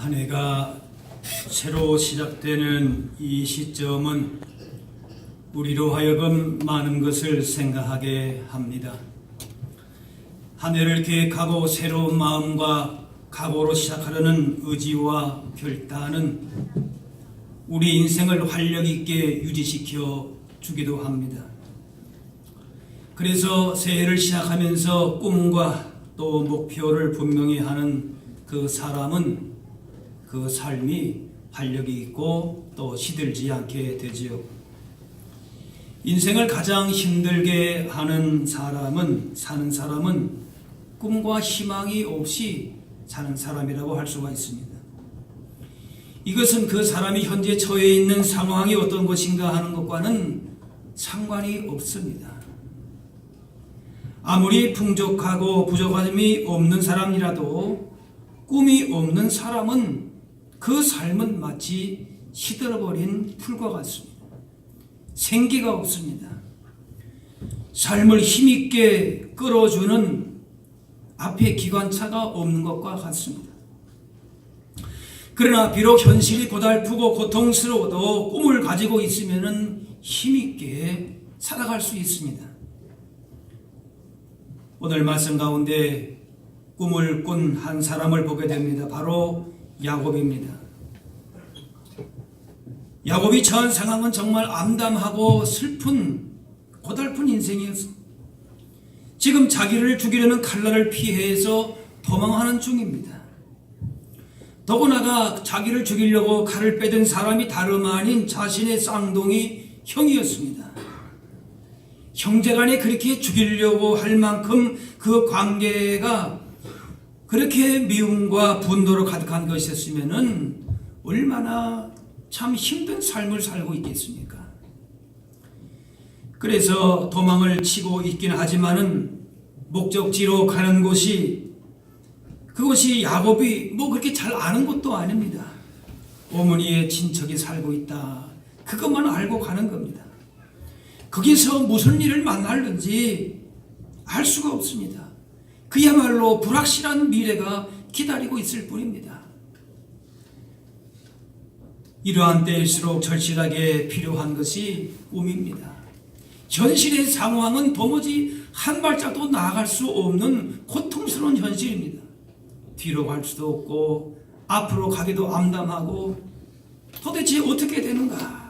한 해가 새로 시작되는 이 시점은 우리로 하여금 많은 것을 생각하게 합니다. 한 해를 계획하고 새로운 마음과 각오로 시작하려는 의지와 결단은 우리 인생을 활력 있게 유지시켜 주기도 합니다. 그래서 새해를 시작하면서 꿈과 또 목표를 분명히 하는 그 사람은 그 삶이 활력이 있고 또 시들지 않게 되지요. 인생을 가장 힘들게 하는 사는 사람은 꿈과 희망이 없이 사는 사람이라고 할 수가 있습니다. 이것은 그 사람이 현재 처해 있는 상황이 어떤 것인가 하는 것과는 상관이 없습니다. 아무리 풍족하고 부족함이 없는 사람이라도 꿈이 없는 사람은 그 삶은 마치 시들어버린 풀과 같습니다. 생기가 없습니다. 삶을 힘있게 끌어주는 앞에 기관차가 없는 것과 같습니다. 그러나 비록 현실이 고달프고 고통스러워도 꿈을 가지고 있으면 힘있게 살아갈 수 있습니다. 오늘 말씀 가운데 꿈을 꾼 한 사람을 보게 됩니다. 바로 야곱입니다. 야곱이 처한 상황은 정말 암담하고 슬픈 고달픈 인생이었습니다. 지금 자기를 죽이려는 칼날을 피해서 도망하는 중입니다. 더구나가 자기를 죽이려고 칼을 빼든 사람이 다름 아닌 자신의 쌍둥이 형이었습니다. 형제간에 그렇게 죽이려고 할 만큼 그 관계가 그렇게 미움과 분노로 가득한 것이었으면 얼마나 참 힘든 삶을 살고 있겠습니까? 그래서 도망을 치고 있긴 하지만은 목적지로 가는 곳이 그것이 야곱이 그렇게 잘 아는 것도 아닙니다. 어머니의 친척이 살고 있다. 그것만 알고 가는 겁니다. 거기서 무슨 일을 만날는지 알 수가 없습니다. 그야말로 불확실한 미래가 기다리고 있을 뿐입니다. 이러한 때일수록 절실하게 필요한 것이 꿈입니다. 현실의 상황은 도무지 한 발짝도 나아갈 수 없는 고통스러운 현실입니다. 뒤로 갈 수도 없고 앞으로 가기도 암담하고 도대체 어떻게 되는가?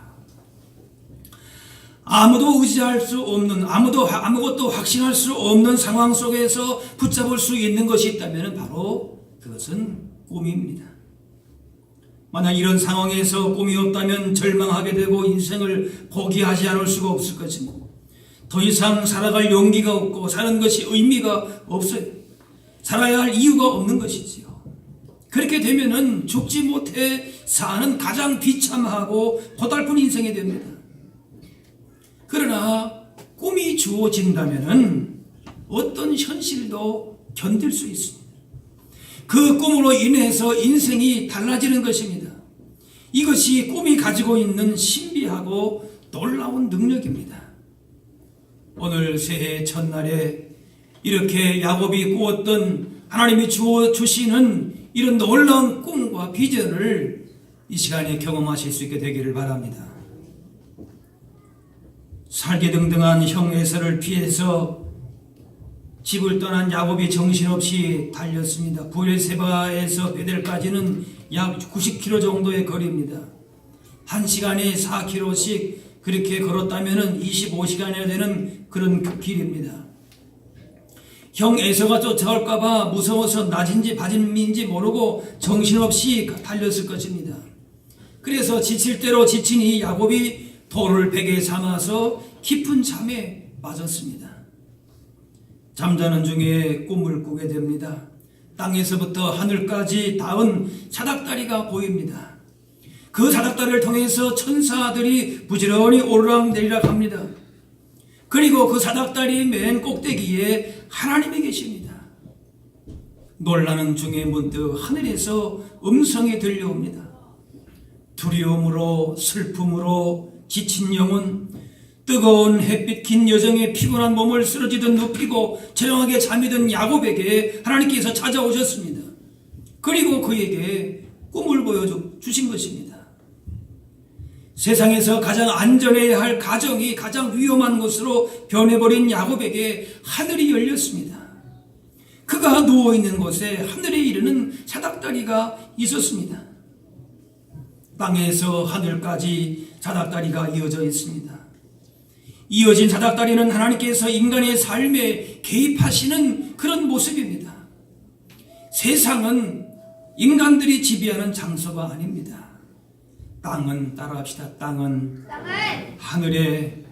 아무도 의지할 수 없는, 아무것도 확신할 수 없는 상황 속에서 붙잡을 수 있는 것이 있다면 바로 그것은 꿈입니다. 만약 이런 상황에서 꿈이 없다면 절망하게 되고 인생을 포기하지 않을 수가 없을 것입니다. 더 이상 살아갈 용기가 없고 사는 것이 의미가 없어요. 살아야 할 이유가 없는 것이지요. 그렇게 되면은 죽지 못해 사는 가장 비참하고 고달픈 인생이 됩니다. 그러나 꿈이 주어진다면은 어떤 현실도 견딜 수 있습니다. 그 꿈으로 인해서 인생이 달라지는 것입니다. 이것이 꿈이 가지고 있는 신비하고 놀라운 능력입니다. 오늘 새해 첫날에 이렇게 야곱이 꾸었던 하나님이 주시는 이런 놀라운 꿈과 비전을 이 시간에 경험하실 수 있게 되기를 바랍니다. 살기등등한 형 에서를 피해서 집을 떠난 야곱이 정신없이 달렸습니다. 부엘세바에서 베델까지는 약 90km 정도의 거리입니다. 1시간에 4km씩 그렇게 걸었다면 25시간이나 되는 그런 길입니다. 형 에서가 쫓아올까봐 무서워서 낮인지 밤인지 모르고 정신없이 달렸을 것입니다. 그래서 지칠 대로 지친 이 야곱이 돌을 베개 삼아서 깊은 잠에 빠졌습니다. 잠자는 중에 꿈을 꾸게 됩니다. 땅에서부터 하늘까지 닿은 사닥다리가 보입니다. 그 사닥다리를 통해서 천사들이 부지런히 오르락내리락 합니다. 그리고 그 사닥다리 맨 꼭대기에 하나님이 계십니다. 놀라는 중에 문득 하늘에서 음성이 들려옵니다. 두려움으로 슬픔으로 지친 영혼, 뜨거운 햇빛 긴 여정에 피곤한 몸을 쓰러지듯 눕히고 조용하게 잠이 든 야곱에게 하나님께서 찾아오셨습니다. 그리고 그에게 꿈을 보여주신 것입니다. 세상에서 가장 안전해야 할 가정이 가장 위험한 곳으로 변해버린 야곱에게 하늘이 열렸습니다. 그가 누워있는 곳에 하늘에 이르는 사닥다리가 있었습니다. 땅에서 하늘까지 사닥다리가 이어져 있습니다. 이어진 사닥다리는 하나님께서 인간의 삶에 개입하시는 그런 모습입니다. 세상은 인간들이 지배하는 장소가 아닙니다. 땅은, 따라합시다. 땅은 하늘에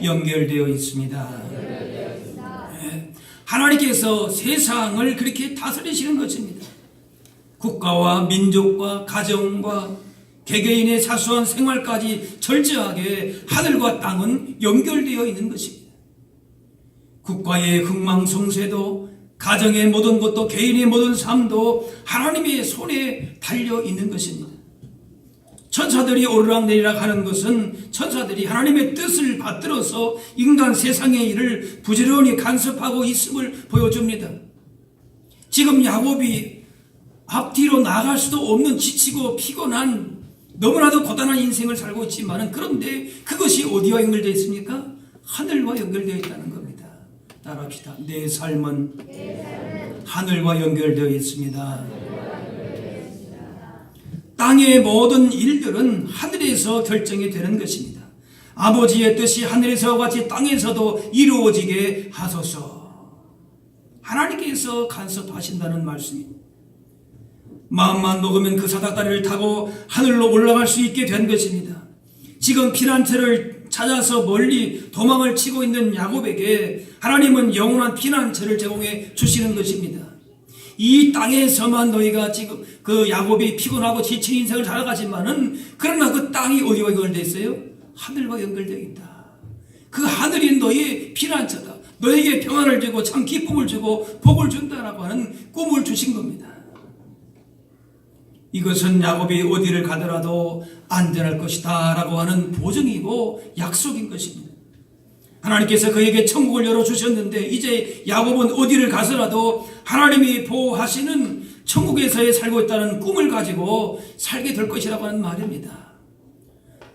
연결되어 있습니다. 네. 하나님께서 세상을 그렇게 다스리시는 것입니다. 국가와 민족과 가정과 개개인의 사소한 생활까지 철저하게 하늘과 땅은 연결되어 있는 것입니다. 국가의 흥망성쇠도, 가정의 모든 것도, 개인의 모든 삶도 하나님의 손에 달려 있는 것입니다. 천사들이 오르락내리락 하는 것은 천사들이 하나님의 뜻을 받들어서 인간 세상의 일을 부지런히 간섭하고 있음을 보여줍니다. 지금 야곱이 앞뒤로 나갈 수도 없는 지치고 피곤한 너무나도 고단한 인생을 살고 있지만, 그런데 그것이 어디와 연결되어 있습니까? 하늘과 연결되어 있다는 겁니다. 따라합시다. 내 삶은 하늘과 연결되어 있습니다. 땅의 모든 일들은 하늘에서 결정이 되는 것입니다. 아버지의 뜻이 하늘에서와 같이 땅에서도 이루어지게 하소서. 하나님께서 간섭하신다는 말씀입니다. 마음만 먹으면 그 사닥다리를 타고 하늘로 올라갈 수 있게 된 것입니다. 지금 피난처를 찾아서 멀리 도망을 치고 있는 야곱에게 하나님은 영원한 피난처를 제공해 주시는 것입니다. 이 땅에서만 너희가 지금 그 야곱이 피곤하고 지친 인생을 살아가지만은, 그러나 그 땅이 어디와 연결되어 있어요? 하늘과 연결되어 있다. 그 하늘이 너희의 피난처다. 너에게 평안을 주고 참 기쁨을 주고 복을 준다라고 하는 꿈을 주신 겁니다. 이것은 야곱이 어디를 가더라도 안전할 것이다 라고 하는 보증이고 약속인 것입니다. 하나님께서 그에게 천국을 열어주셨는데, 이제 야곱은 어디를 가서라도 하나님이 보호하시는 천국에서의 살고 있다는 꿈을 가지고 살게 될 것이라고 하는 말입니다.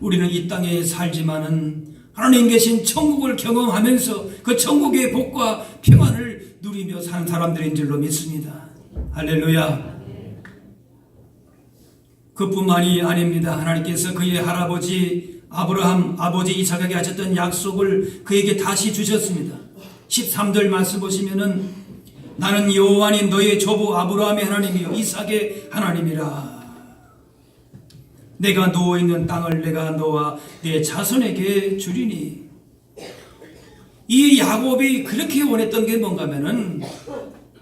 우리는 이 땅에 살지만은 하나님 계신 천국을 경험하면서 그 천국의 복과 평안을 누리며 사는 사람들인 줄로 믿습니다. 할렐루야. 그뿐만이 아닙니다. 하나님께서 그의 할아버지 아브라함, 아버지 이삭에게 하셨던 약속을 그에게 다시 주셨습니다. 13절 말씀 보시면은, 나는 여호와니 너의 조부 아브라함의 하나님이요 이삭의 하나님이라. 내가 누워있는 땅을 내가 너와 내 자손에게 주리니. 이 야곱이 그렇게 원했던 게 뭔가 하면은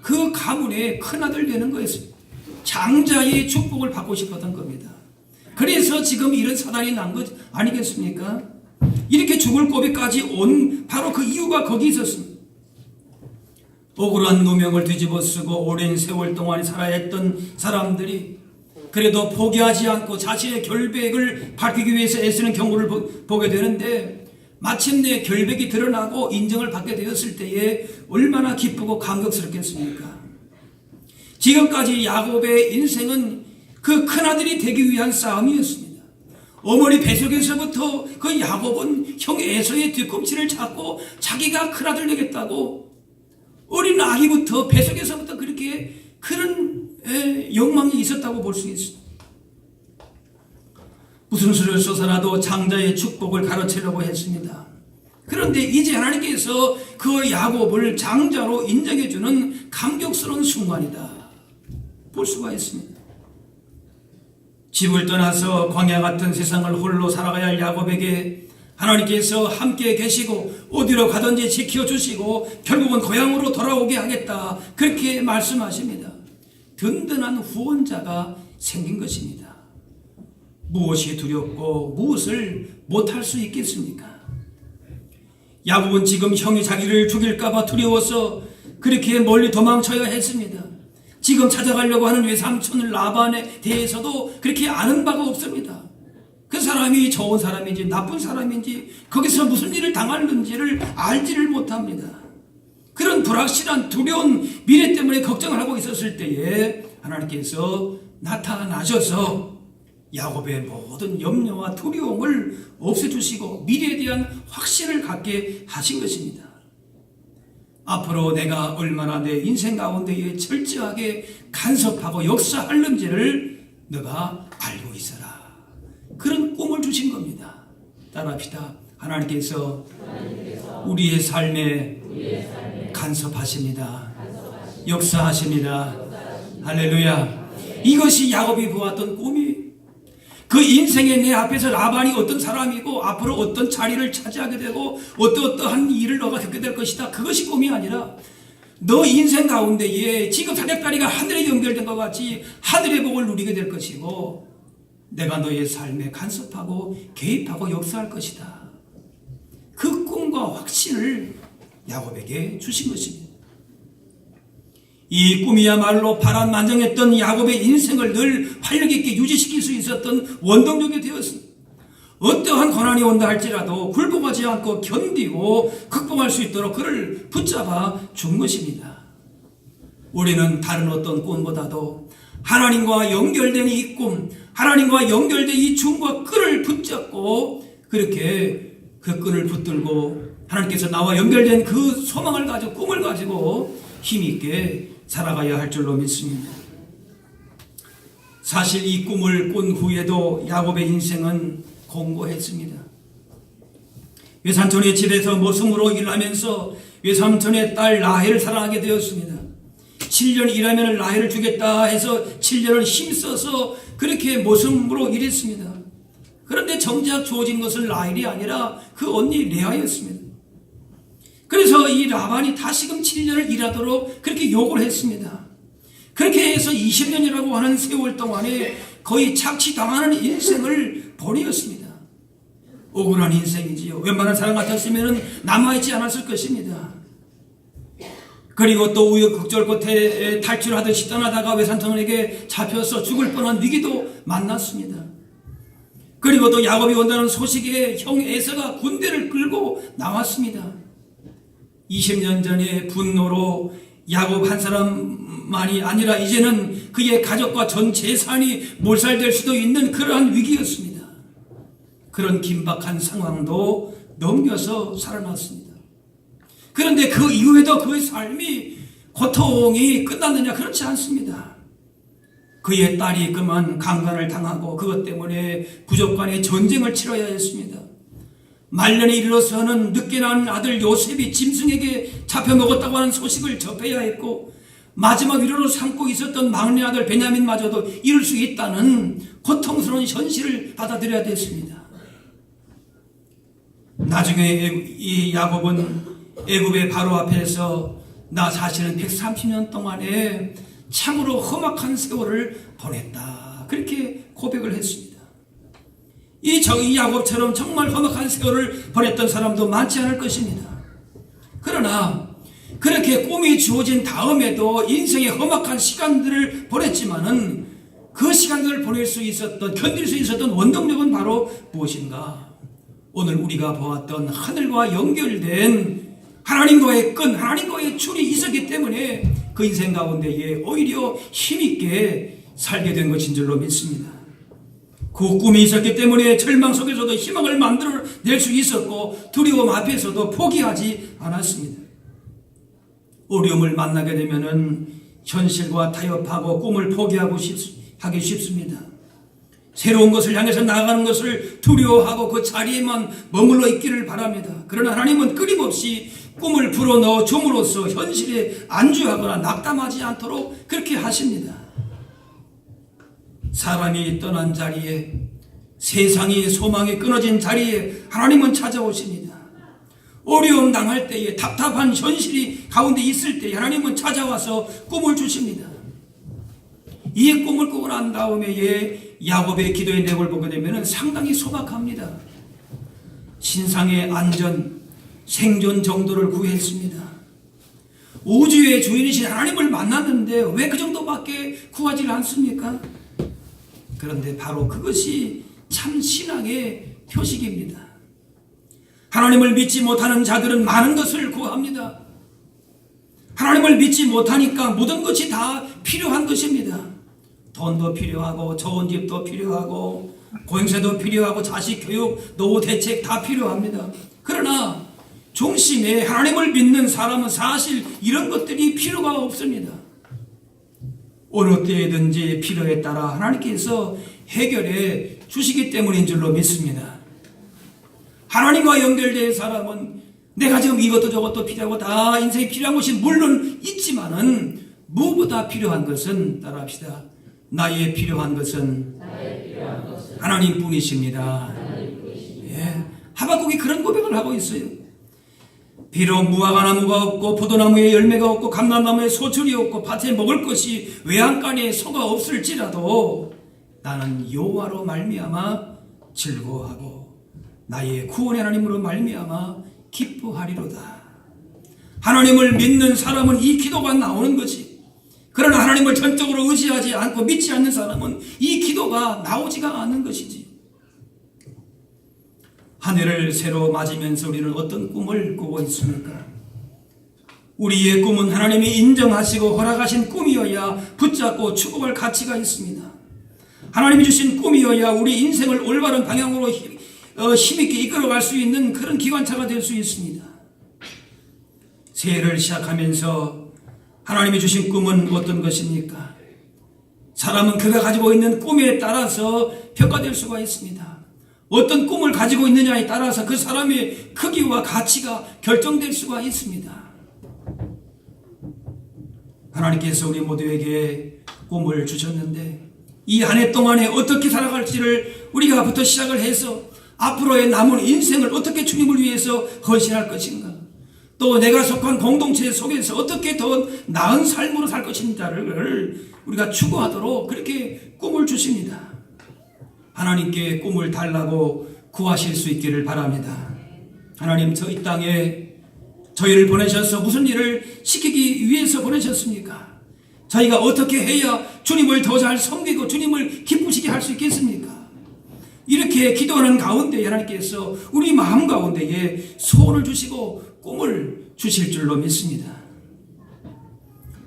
그 가문의 큰아들 되는 거였습니다. 장자의 축복을 받고 싶었던 겁니다. 그래서 지금 이런 사단이 난 것 아니겠습니까? 이렇게 죽을 고비까지 온 바로 그 이유가 거기 있었습니다. 억울한 누명을 뒤집어 쓰고 오랜 세월 동안 살아야 했던 사람들이 그래도 포기하지 않고 자신의 결백을 밝히기 위해서 애쓰는 경우를 보게 되는데, 마침내 결백이 드러나고 인정을 받게 되었을 때에 얼마나 기쁘고 감격스럽겠습니까? 지금까지 야곱의 인생은 그 큰아들이 되기 위한 싸움이었습니다. 어머니 뱃속에서부터 그 야곱은 형 에서의 뒤꿈치를 잡고 자기가 큰아들 되겠다고 어린 아기부터 뱃속에서부터 그렇게 그런 욕망이 있었다고 볼 수 있습니다. 무슨 수를 써서라도 장자의 축복을 가로채려고 했습니다. 그런데 이제 하나님께서 그 야곱을 장자로 인정해주는 감격스러운 순간이다 볼 수가 있습니다. 집을 떠나서 광야 같은 세상을 홀로 살아가야 할 야곱에게 하나님께서 함께 계시고 어디로 가든지 지켜주시고 결국은 고향으로 돌아오게 하겠다, 그렇게 말씀하십니다. 든든한 후원자가 생긴 것입니다. 무엇이 두렵고 무엇을 못할 수 있겠습니까? 야곱은 지금 형이 자기를 죽일까봐 두려워서 그렇게 멀리 도망쳐야 했습니다. 지금 찾아가려고 하는 외삼촌 라반에 대해서도 그렇게 아는 바가 없습니다. 그 사람이 좋은 사람인지 나쁜 사람인지 거기서 무슨 일을 당하는지를 알지를 못합니다. 그런 불확실한 두려운 미래 때문에 걱정을 하고 있었을 때에 하나님께서 나타나셔서 야곱의 모든 염려와 두려움을 없애주시고 미래에 대한 확신을 갖게 하신 것입니다. 앞으로 내가 얼마나 내 인생 가운데에 철저하게 간섭하고 역사하는지를 너가 알고 있어라. 그런 꿈을 주신 겁니다. 따라합시다. 하나님께서 우리의 삶에 간섭하십니다. 역사하십니다. 할렐루야. 이것이 야곱이 보았던 꿈이, 그 인생에 내 앞에서 라반이 어떤 사람이고 앞으로 어떤 자리를 차지하게 되고 어떠한 일을 너가 겪게 될 것이다. 그것이 꿈이 아니라 너 인생 가운데에 지금 사닥다리가 하늘에 연결된 것 같이 하늘의 복을 누리게 될 것이고 내가 너의 삶에 간섭하고 개입하고 역사할 것이다. 그 꿈과 확신을 야곱에게 주신 것입니다. 이 꿈이야말로 파란만장했던 야곱의 인생을 늘 활력 있게 유지시킬 수 있었던 원동력이 되었습니다. 어떠한 고난이 온다 할지라도 굴복하지 않고 견디고 극복할 수 있도록 그를 붙잡아 준 것입니다. 우리는 다른 어떤 꿈보다도 하나님과 연결된 이 꿈, 하나님과 연결된 이 중과 끈을 붙잡고 그렇게 그 끈을 붙들고 하나님께서 나와 연결된 그 소망을 가지고 꿈을 가지고 힘있게 살아가야 할 줄로 믿습니다. 사실 이 꿈을 꾼 후에도 야곱의 인생은 공고했습니다. 외삼촌의 집에서 모승으로 일하면서 외삼촌의 딸 라헬을 사랑하게 되었습니다. 7년 일하면 라헬을 주겠다 해서 7년을 힘써서 그렇게 모승으로 일했습니다. 그런데 정작 주어진 것은 라헬이 아니라 그 언니 레아였습니다. 그래서 이 라반이 다시금 7년을 일하도록 그렇게 요구를 했습니다. 그렇게 해서 20년이라고 하는 세월 동안에 거의 착취당하는 인생을 보내었습니다. 억울한 인생이지요. 웬만한 사람 같았으면 남아있지 않았을 것입니다. 그리고 또 우여곡절 끝에 탈출하듯이 떠나다가 외삼촌에게 잡혀서 죽을 뻔한 위기도 만났습니다. 그리고 또 야곱이 온다는 소식에 형 에서가 군대를 끌고 나왔습니다. 20년 전에 분노로 야곱 한 사람만이 아니라 이제는 그의 가족과 전 재산이 몰살될 수도 있는 그러한 위기였습니다. 그런 긴박한 상황도 넘겨서 살아났습니다. 그런데 그 이후에도 그의 삶이 고통이 끝났느냐? 그렇지 않습니다. 그의 딸이 그만 강간을 당하고 그것 때문에 부족 간의 전쟁을 치러야 했습니다. 말년에 이르러서는 늦게 낳은 아들 요셉이 짐승에게 잡혀먹었다고 하는 소식을 접해야 했고 마지막 위로로 삼고 있었던 막내 아들 베냐민마저도 이룰 수 있다는 고통스러운 현실을 받아들여야 됐습니다. 나중에 이 야곱은 애굽의 바로 앞에서 나 사실은 130년 동안에 참으로 험악한 세월을 보냈다. 그렇게 고백을 했습니다. 이 야곱처럼 정말 험악한 세월을 보냈던 사람도 많지 않을 것입니다. 그러나 그렇게 꿈이 주어진 다음에도 인생의 험악한 시간들을 보냈지만은 그 시간들을 보낼 수 있었던, 견딜 수 있었던 원동력은 바로 무엇인가? 오늘 우리가 보았던 하늘과 연결된 하나님과의 끈, 하나님과의 줄이 있었기 때문에 그 인생 가운데에 오히려 힘있게 살게 된 것인 줄로 믿습니다. 그 꿈이 있었기 때문에 절망 속에서도 희망을 만들어낼 수 있었고 두려움 앞에서도 포기하지 않았습니다. 어려움을 만나게 되면은 현실과 타협하고 꿈을 하기 쉽습니다. 새로운 것을 향해서 나아가는 것을 두려워하고 그 자리에만 머물러 있기를 바랍니다. 그러나 하나님은 끊임없이 꿈을 불어넣어 줌으로써 현실에 안주하거나 낙담하지 않도록 그렇게 하십니다. 사람이 떠난 자리에, 세상이 소망이 끊어진 자리에 하나님은 찾아오십니다. 어려움 당할 때에, 답답한 현실이 가운데 있을 때에 하나님은 찾아와서 꿈을 주십니다. 이 꿈을 꾸고 난 다음에 야곱의 기도의 내용을 보게 되면 상당히 소박합니다. 신상의 안전, 생존 정도를 구했습니다. 우주의 주인이신 하나님을 만났는데 왜 그 정도밖에 구하지 않습니까? 그런데 바로 그것이 참 신앙의 표식입니다. 하나님을 믿지 못하는 자들은 많은 것을 구합니다. 하나님을 믿지 못하니까 모든 것이 다 필요한 것입니다. 돈도 필요하고 좋은 집도 필요하고 고용세도 필요하고 자식 교육, 노후 대책 다 필요합니다. 그러나 중심에 하나님을 믿는 사람은 사실 이런 것들이 필요가 없습니다. 어느 때든지 필요에 따라 하나님께서 해결해 주시기 때문인 줄로 믿습니다. 하나님과 연결된 사람은 내가 지금 이것도 저것도 필요하고 다 인생에 필요한 것이 물론 있지만은 무엇보다 필요한 것은 따라합시다. 나의 필요한 것은 하나님뿐이십니다. 예. 하박국이 그런 고백을 하고 있어요. 비록 무화과 나무가 없고 포도나무에 열매가 없고 감람나무에 소출이 없고 밭에 먹을 것이 외양간에 소가 없을지라도 나는 여호와로 말미암아 즐거워하고 나의 구원의 하나님으로 말미암아 기뻐하리로다. 하나님을 믿는 사람은 이 기도가 나오는 것이, 그러나 하나님을 전적으로 의지하지 않고 믿지 않는 사람은 이 기도가 나오지가 않는 것이지. 한 해를 새로 맞으면서 우리는 어떤 꿈을 꾸고 있습니까? 우리의 꿈은 하나님이 인정하시고 허락하신 꿈이어야 붙잡고 추구할 가치가 있습니다. 하나님이 주신 꿈이어야 우리 인생을 올바른 방향으로 힘있게 이끌어갈 수 있는 그런 기관차가 될 수 있습니다. 새해를 시작하면서 하나님이 주신 꿈은 어떤 것입니까? 사람은 그가 가지고 있는 꿈에 따라서 평가될 수가 있습니다. 어떤 꿈을 가지고 있느냐에 따라서 그 사람의 크기와 가치가 결정될 수가 있습니다. 하나님께서 우리 모두에게 꿈을 주셨는데 이 한 해 동안에 어떻게 살아갈지를 우리가부터 시작을 해서 앞으로의 남은 인생을 어떻게 주님을 위해서 헌신할 것인가, 또 내가 속한 공동체 속에서 어떻게 더 나은 삶으로 살 것인가를 우리가 추구하도록 그렇게 꿈을 주십니다. 하나님께 꿈을 달라고 구하실 수 있기를 바랍니다. 하나님, 저 이 땅에 저희를 보내셔서 무슨 일을 시키기 위해서 보내셨습니까? 저희가 어떻게 해야 주님을 더 잘 섬기고 주님을 기쁘시게 할 수 있겠습니까? 이렇게 기도하는 가운데 하나님께서 우리 마음 가운데에 소원을 주시고 꿈을 주실 줄로 믿습니다.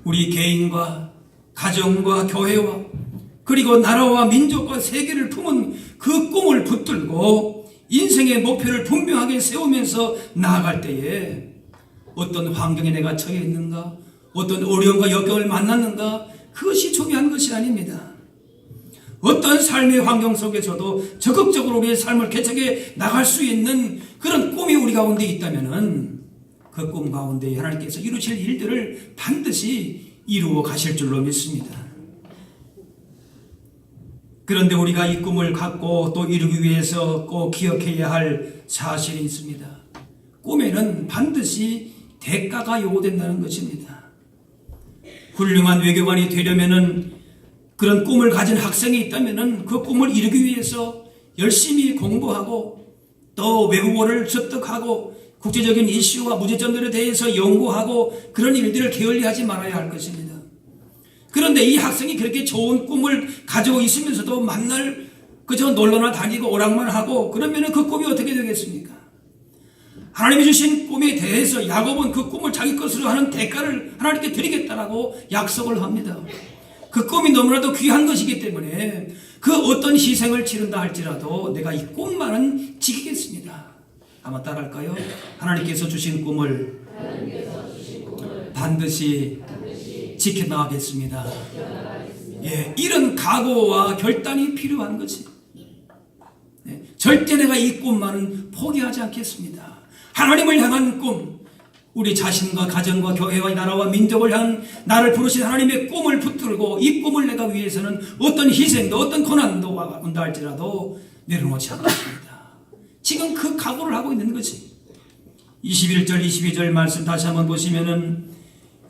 우리 개인과 가정과 교회와 그리고 나라와 민족과 세계를 품은 그 꿈을 붙들고 인생의 목표를 분명하게 세우면서 나아갈 때에 어떤 환경에 내가 처해 있는가, 어떤 어려움과 역경을 만났는가, 그것이 중요한 것이 아닙니다. 어떤 삶의 환경 속에서도 적극적으로 우리의 삶을 개척해 나갈 수 있는 그런 꿈이 우리 가운데 있다면은 그 꿈 가운데 하나님께서 이루실 일들을 반드시 이루어 가실 줄로 믿습니다. 그런데 우리가 이 꿈을 갖고 또 이루기 위해서 꼭 기억해야 할 사실이 있습니다. 꿈에는 반드시 대가가 요구된다는 것입니다. 훌륭한 외교관이 되려면은, 그런 꿈을 가진 학생이 있다면은 그 꿈을 이루기 위해서 열심히 공부하고 또 외국어를 습득하고 국제적인 이슈와 문제점들에 대해서 연구하고 그런 일들을 게을리하지 말아야 할 것입니다. 그런데 이 학생이 그렇게 좋은 꿈을 가지고 있으면서도 만날 그저 놀러나 다니고 오락만 하고 그러면은 그 꿈이 어떻게 되겠습니까? 하나님이 주신 꿈에 대해서 야곱은 그 꿈을 자기 것으로 하는 대가를 하나님께 드리겠다라고 약속을 합니다. 그 꿈이 너무나도 귀한 것이기 때문에 그 어떤 희생을 치른다 할지라도 내가 이 꿈만은 지키겠습니다. 한번 따라할까요? 하나님께서 주신 꿈을 반드시 지켜나가겠습니다. 예, 이런 각오와 결단이 필요한 것이. 절대 내가 이 꿈만은 포기하지 않겠습니다. 하나님을 향한 꿈, 우리 자신과 가정과 교회와 나라와 민족을 향한 나를 부르신 하나님의 꿈을 붙들고 이 꿈을 내가 위해서는 어떤 희생도 어떤 고난도 온다 할지라도 내려놓지 않겠습니다. 지금 그 각오를 하고 있는 거지. 21절 22절 말씀 다시 한번 보시면은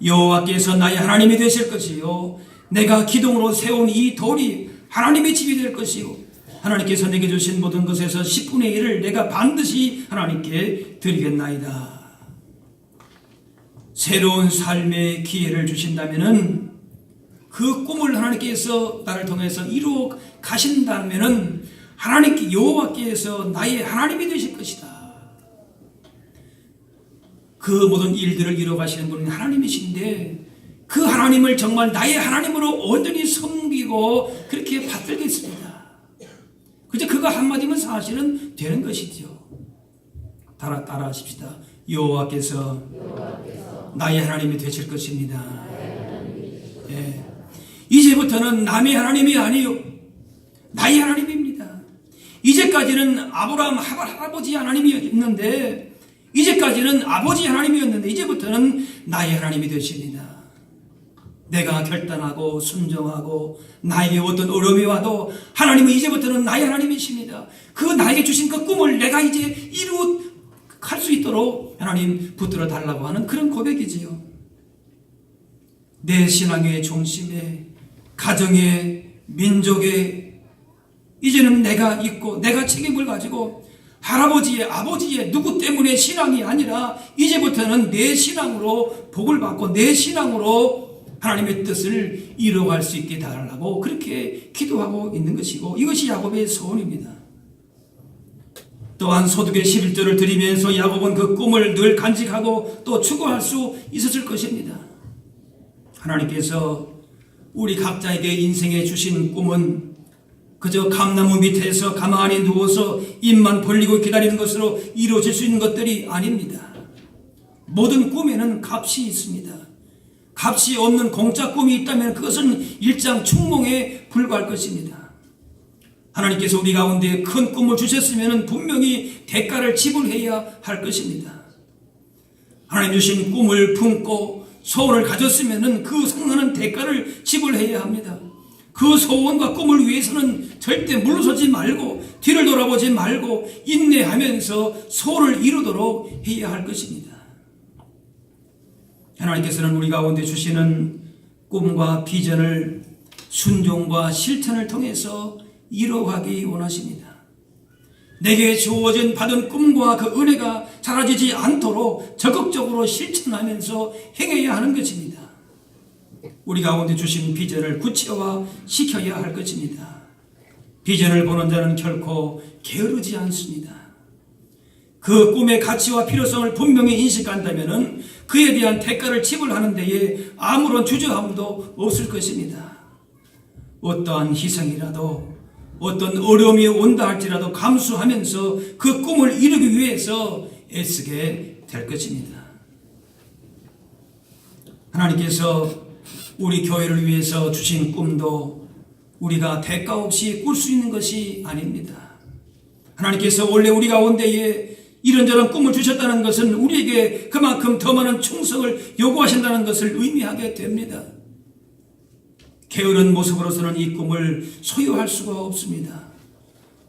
여호와께서 나의 하나님이 되실 것이요 내가 기둥으로 세운 이 돌이 하나님의 집이 될 것이요 하나님께서 내게 주신 모든 것에서 10분의 1을 내가 반드시 하나님께 드리겠나이다. 새로운 삶의 기회를 주신다면은 그 꿈을 하나님께서 나를 통해서 이루어 가신다면은 하나님께 여호와께서 나의 하나님이 되실 것이다. 그 모든 일들을 이루어 가시는 분은 하나님이신데 그 하나님을 정말 나의 하나님으로 온전히 섬기고 섬기고 그렇게 받들겠습니다. 그저 그거 한마디면 사실은 되는 것이죠. 따라 하십시다. 여호와께서 나의 하나님이 되실 것입니다. 예. 이제부터는 남의 하나님이 아니요 나의 하나님입니다. 이제까지는 아브라함 할아버지 하나님이었는데, 이제까지는 아버지 하나님이었는데 이제부터는 나의 하나님이 되십니다. 내가 결단하고 순종하고 나에게 어떤 어려움이 와도 하나님은 이제부터는 나의 하나님이십니다. 그 나에게 주신 그 꿈을 내가 이제 이루할 수 있도록 하나님 붙들어 달라고 하는 그런 고백이지요. 내 신앙의 중심에, 가정의, 민족의 이제는 내가 있고 내가 책임을 가지고 할아버지의 아버지의 누구 때문에 신앙이 아니라 이제부터는 내 신앙으로 복을 받고 내 신앙으로 하나님의 뜻을 이루어갈 수 있게 달라고 그렇게 기도하고 있는 것이고, 이것이 야곱의 소원입니다. 또한 소득의 11조를 드리면서 야곱은 그 꿈을 늘 간직하고 또 추구할 수 있었을 것입니다. 하나님께서 우리 각자에게 인생에 주신 꿈은 그저 감나무 밑에서 가만히 누워서 입만 벌리고 기다리는 것으로 이루어질 수 있는 것들이 아닙니다. 모든 꿈에는 값이 있습니다. 값이 없는 공짜 꿈이 있다면 그것은 일장 충몽에 불과할 것입니다. 하나님께서 우리 가운데 큰 꿈을 주셨으면 분명히 대가를 지불해야 할 것입니다. 하나님 주신 꿈을 품고 소원을 가졌으면 그 상당한 대가를 지불해야 합니다. 그 소원과 꿈을 위해서는 절대 물러서지 말고 뒤를 돌아보지 말고 인내하면서 소원을 이루도록 해야 할 것입니다. 하나님께서는 우리 가운데 주시는 꿈과 비전을 순종과 실천을 통해서 이루어가기 원하십니다. 내게 주어진 받은 꿈과 그 은혜가 사라지지 않도록 적극적으로 실천하면서 행해야 하는 것입니다. 우리 가운데 주신 비전을 구체화시켜야 할 것입니다. 비전을 보는 자는 결코 게으르지 않습니다. 그 꿈의 가치와 필요성을 분명히 인식한다면 그에 대한 대가를 지불하는 데에 아무런 주저함도 없을 것입니다. 어떠한 희생이라도 어떤 어려움이 온다 할지라도 감수하면서 그 꿈을 이루기 위해서 애쓰게 될 것입니다. 하나님께서 우리 교회를 위해서 주신 꿈도 우리가 대가 없이 꿀 수 있는 것이 아닙니다. 하나님께서 원래 우리 가운데에 이런저런 꿈을 주셨다는 것은 우리에게 그만큼 더 많은 충성을 요구하신다는 것을 의미하게 됩니다. 게으른 모습으로서는 이 꿈을 소유할 수가 없습니다.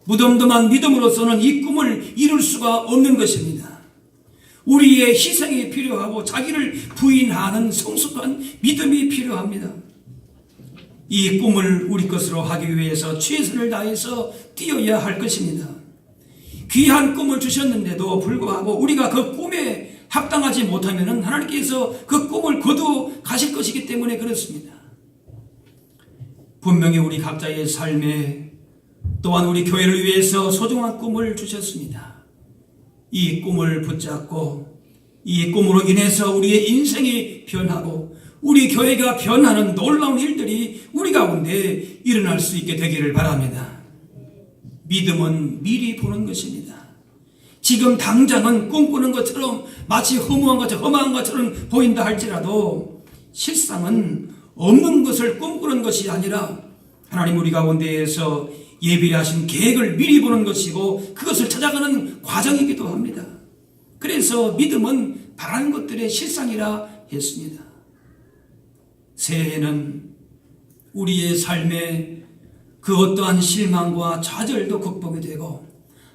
무덤덤한 믿음으로서는 이 꿈을 이룰 수가 없는 것입니다. 우리의 희생이 필요하고 자기를 부인하는 성숙한 믿음이 필요합니다. 이 꿈을 우리 것으로 하기 위해서 최선을 다해서 뛰어야 할 것입니다. 귀한 꿈을 주셨는데도 불구하고 우리가 그 꿈에 합당하지 못하면 하나님께서 그 꿈을 거두어 가실 것이기 때문에 그렇습니다. 분명히 우리 각자의 삶에 또한 우리 교회를 위해서 소중한 꿈을 주셨습니다. 이 꿈을 붙잡고 이 꿈으로 인해서 우리의 인생이 변하고 우리 교회가 변하는 놀라운 일들이 우리 가운데 일어날 수 있게 되기를 바랍니다. 믿음은 미리 보는 것입니다. 지금 당장은 꿈꾸는 것처럼 마치 허무한 것처럼 보인다 할지라도 실상은 없는 것을 꿈꾸는 것이 아니라 하나님 우리 가운데에서 예비하신 계획을 미리 보는 것이고 그것을 찾아가는 과정이기도 합니다. 그래서 믿음은 바라는 것들의 실상이라 했습니다. 새해에는 우리의 삶에 그 어떠한 실망과 좌절도 극복이 되고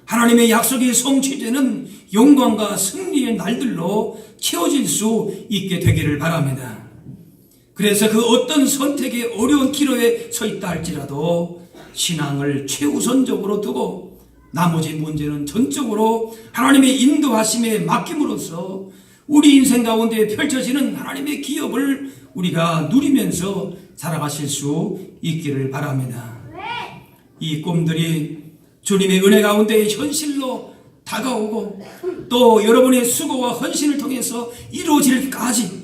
하나님의 약속이 성취되는 영광과 승리의 날들로 채워질 수 있게 되기를 바랍니다. 그래서 그 어떤 선택의 어려운 기로에 서 있다 할지라도 신앙을 최우선적으로 두고 나머지 문제는 전적으로 하나님의 인도하심에 맡김으로써 우리 인생 가운데 펼쳐지는 하나님의 기업을 우리가 누리면서 살아가실 수 있기를 바랍니다. 이 꿈들이 주님의 은혜 가운데 현실로 다가오고 또 여러분의 수고와 헌신을 통해서 이루어질까지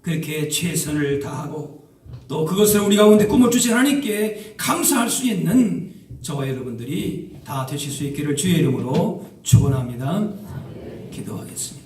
그렇게 최선을 다하고 또 그것을 우리 가운데 꿈을 주신 하나님께 감사할 수 있는 저와 여러분들이 다 되실 수 있기를 주의 이름으로 축원합니다. 기도하겠습니다.